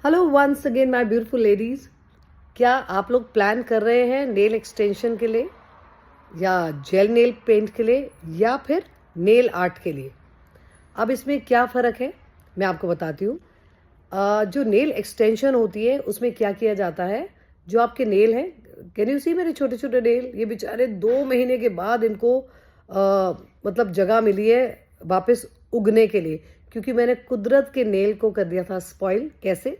Hello once again my beautiful ladies. क्या आप लोग प्लान कर रहे हैं नेल एक्सटेंशन के लिए या जेल नेल पेंट के लिए या फिर नेल आर्ट के लिए? अब इसमें क्या फ़र्क है मैं आपको बताती हूँ। जो नेल एक्सटेंशन होती है उसमें क्या किया जाता है, जो आपके नेल हैं, कैन यू सी मेरे छोटे छोटे नेल, ये बेचारे 2 महीने के बाद इनको मतलब जगह मिली है वापस उगने के लिए, क्योंकि मैंने कुदरत के नेल को कर दिया था स्पॉइल। कैसे?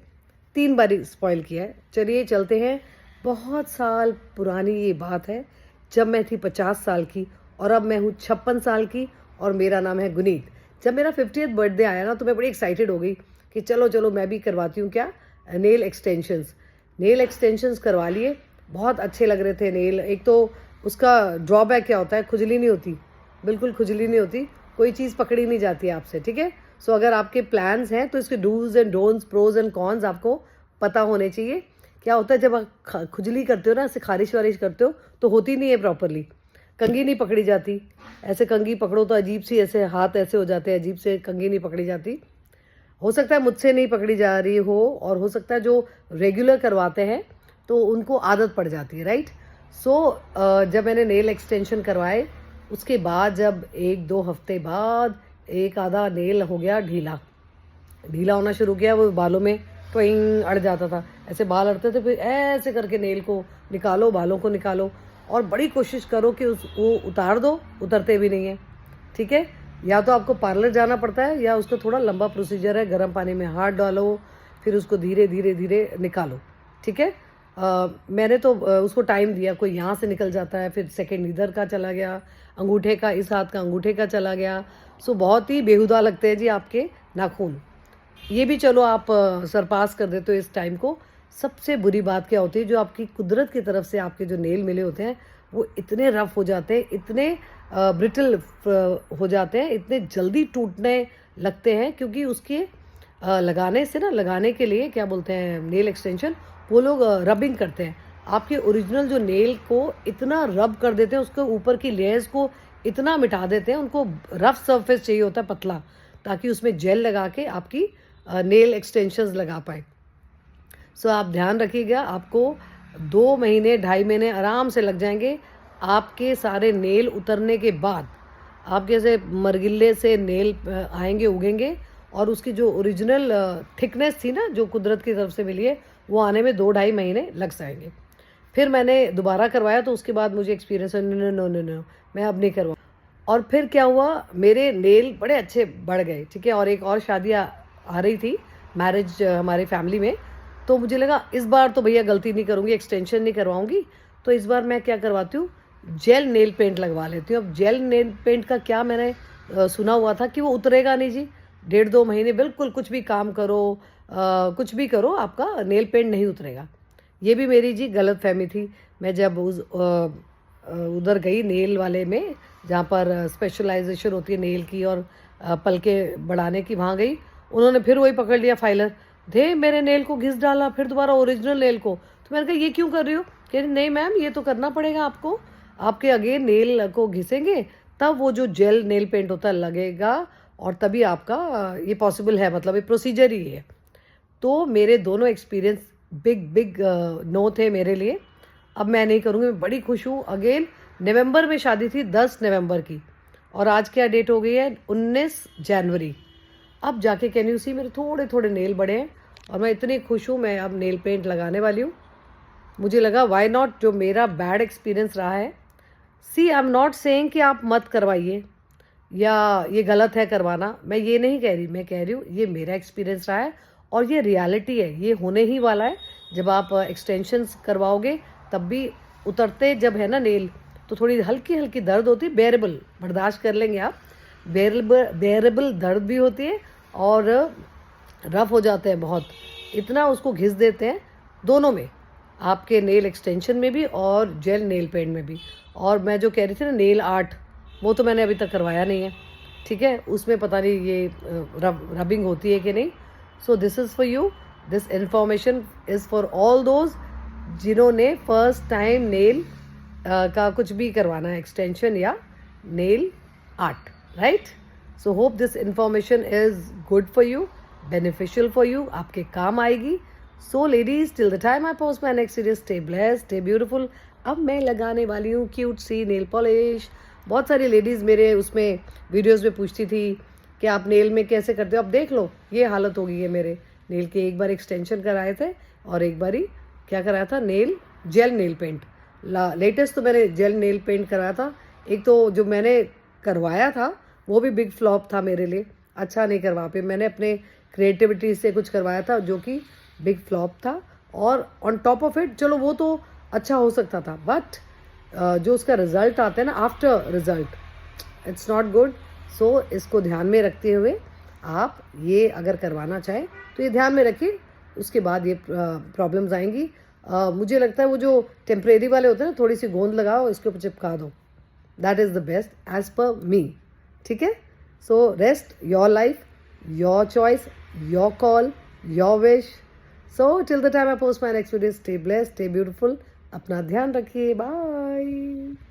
3 बारी स्पॉइल किया है। चलिए चलते हैं। बहुत साल पुरानी ये बात है, जब मैं थी 50 साल की और अब मैं हूँ 56 साल की और मेरा नाम है गुनीत। जब मेरा 50th बर्थडे आया ना, तो मैं बड़ी एक्साइटेड हो गई कि चलो चलो मैं भी करवाती हूँ क्या, नेल एक्सटेंशंस। नेल एक्सटेंशंस करवा लिए, बहुत अच्छे लग रहे थे नेल। एक तो उसका ड्रॉबैक क्या होता है, खुजली नहीं होती, बिल्कुल खुजली नहीं होती, कोई चीज़ पकड़ी नहीं जाती है आपसे, ठीक है। सो अगर आपके प्लान्स हैं तो इसके dos and don'ts, pros and cons आपको पता होने चाहिए। क्या होता है जब आप खुजली करते हो ना, ऐसे खारिश वारिश करते हो, तो होती नहीं है प्रॉपरली, कंघी नहीं पकड़ी जाती। ऐसे कंघी पकड़ो तो अजीब सी, ऐसे हाथ ऐसे हो जाते हैं, अजीब से कंघी नहीं पकड़ी जाती। हो सकता है मुझसे नहीं पकड़ी जा रही हो, और हो सकता है जो रेगुलर करवाते हैं तो उनको आदत पड़ जाती है, राइट। सो जब मैंने नेल एक्सटेंशन करवाए, उसके बाद जब 1-2 हफ्ते बाद एक आधा नेल हो गया ढीला, ढीला होना शुरू किया। वो बालों में ट्विंग अड़ जाता था, ऐसे बाल अड़ते थे, फिर ऐसे करके नेल को निकालो, बालों को निकालो, और बड़ी कोशिश करो कि वो उतार दो, उतरते भी नहीं है, ठीक है। या तो आपको पार्लर जाना पड़ता है, या उसका थोड़ा लंबा प्रोसीजर है, गर्म पानी में हाथ डालो, फिर उसको धीरे धीरे धीरे निकालो, ठीक है। मैंने तो उसको टाइम दिया, कोई यहाँ से निकल जाता है, फिर सेकंड इधर का चला गया, अंगूठे का, इस हाथ का अंगूठे का चला गया। सो बहुत ही बेहुदा लगते हैं जी आपके नाखून। ये भी चलो आप सरपास कर देते हो इस टाइम को। सबसे बुरी बात क्या होती है, जो आपकी कुदरत की तरफ से आपके जो नेल मिले होते हैं, वो इतने रफ हो जाते हैं, इतने ब्रिटल हो जाते हैं, इतने जल्दी टूटने लगते हैं, क्योंकि उसके लगाने से ना, लगाने के लिए क्या बोलते हैं, नेल एक्सटेंशन, वो लोग रबिंग करते हैं। आपके ओरिजिनल जो नेल को इतना रब कर देते हैं, उसके ऊपर की लेयर्स को इतना मिटा देते हैं। उनको रफ सरफेस चाहिए होता है, पतला, ताकि उसमें जेल लगा के आपकी नेल एक्सटेंशंस लगा पाए। सो आप ध्यान रखिएगा, आपको 2 महीने 2.5 महीने आराम से लग जाएंगे आपके सारे नेल उतरने के बाद। आपके ऐसे मरगिल्ले से नेल आएंगे, उगेंगे, और उसकी जो ओरिजिनल थिकनेस थी ना, जो कुदरत की तरफ से मिली है, वो आने में 2-2.5 महीने लग जाएंगे। फिर मैंने दोबारा करवाया, तो उसके बाद मुझे एक्सपीरियंस है, नो नो नो नो, मैं अब नहीं करवा। और फिर क्या हुआ, मेरे नेल बड़े अच्छे बढ़ गए, ठीक है। और एक और शादी आ रही थी, मैरिज हमारे फैमिली में, तो मुझे लगा इस बार तो भैया गलती नहीं करूँगी, एक्सटेंशन नहीं करवाऊँगी, तो इस बार मैं क्या करवाती हूँ, जेल नेल पेंट लगवा लेती हूँ। अब जेल नेल पेंट का क्या, मैंने सुना हुआ था कि वो उतरेगा नहीं जी, 1.5-2 महीने बिल्कुल कुछ भी काम करो, कुछ भी करो, आपका नेल पेंट नहीं उतरेगा। ये भी मेरी जी गलत फहमी थी। मैं जब उधर गई नेल वाले में, जहाँ पर स्पेशलाइजेशन होती है नेल की और पलके बढ़ाने की, वहाँ गई, उन्होंने फिर वही पकड़ लिया फाइलर, दे मेरे नेल को घिस डाला, फिर दोबारा ओरिजिनल नेल को। तो मैंने कहा ये क्यों कर रही हो? कह रही नहीं मैम, ये तो करना पड़ेगा आपको, आपके अगेन नेल को घिसेंगे तब वो जो जेल नेल पेंट होता है लगेगा, और तभी आपका ये पॉसिबल है, मतलब ये प्रोसीजर ही है। तो मेरे दोनों एक्सपीरियंस बिग बिग नो थे मेरे लिए। अब मैं नहीं करूँगी, मैं बड़ी खुश हूँ। अगेन नवंबर में शादी थी, 10 नवंबर की, और आज क्या डेट हो गई है, 19 जनवरी। अब जाके कैन यू सी मेरे थोड़े थोड़े नेल बड़े हैं, और मैं इतनी खुश हूँ। मैं अब नेल पेंट लगाने वाली हूँ। मुझे लगा वाई नॉट, जो मेरा बैड एक्सपीरियंस रहा है। सी आई एम नॉट सेइंग कि आप मत करवाइए या ये गलत है करवाना, मैं ये नहीं कह रही, मैं कह रही हूँ ये मेरा एक्सपीरियंस रहा है, और ये रियलिटी है, ये होने ही वाला है। जब आप एक्सटेंशंस करवाओगे तब भी उतरते जब है ना नेल, तो थोड़ी हल्की हल्की दर्द होती है, बेरेबल, बर्दाश्त कर लेंगे आप। बेरेबल दर्द भी होती है, और रफ हो जाते हैं बहुत, इतना उसको घिस देते हैं दोनों में, आपके नेल एक्सटेंशन में भी और जेल नेल पेंट में भी। और मैं जो कह रही थी ना नेल आर्ट, वो तो मैंने अभी तक करवाया नहीं है, ठीक है। उसमें पता नहीं ये रबिंग होती है कि नहीं। So this is for you, this information is for all those जिन्होंने फर्स्ट टाइम नेल का कुछ भी करवाना है, एक्सटेंशन या nail art, right. So hope this information is good for you. Beneficial for you, आपके काम आएगी. So ladies, till the time I post my next video, stay blessed, stay beautiful. अब मैं लगाने वाली हूँ क्यूट सी नेल पॉलिश. बहुत सारी लेडीज़ मेरे उसमें वीडियोस में पूछती थी कि आप नेल में कैसे करते हो. अब देख लो, ये हालत हो गई है मेरे नेल के. एक बार एक्सटेंशन कराए थे और एक बारी क्या कराया था, जेल नेल पेंट. लेटेस्ट तो मैंने जेल नेल पेंट कराया था. एक तो जो मैंने करवाया था वो भी बिग फ्लॉप था मेरे लिए, अच्छा नहीं करवा पे. मैंने अपने क्रिएटिविटी से कुछ करवाया था जो कि बिग फ्लॉप था. और ऑन टॉप ऑफ इट, चलो वो तो अच्छा हो सकता था, बट जो उसका रिजल्ट आता है ना, after result, it's not good. So इसको ध्यान में रखते हुए आप ये अगर करवाना चाहें तो ये ध्यान में रखिए, उसके बाद ये प्रॉब्लम्स आएंगी. मुझे लगता है वो जो टेम्परेरी वाले होते हैं ना, थोड़ी सी गोंद लगाओ, इसके ऊपर चिपका दो. That is the best as per me. ठीक है. So rest your life, your choice, your call, your wish. So till the time I post my next video, stay blessed, stay beautiful. अपना ध्यान रखिए. बाय.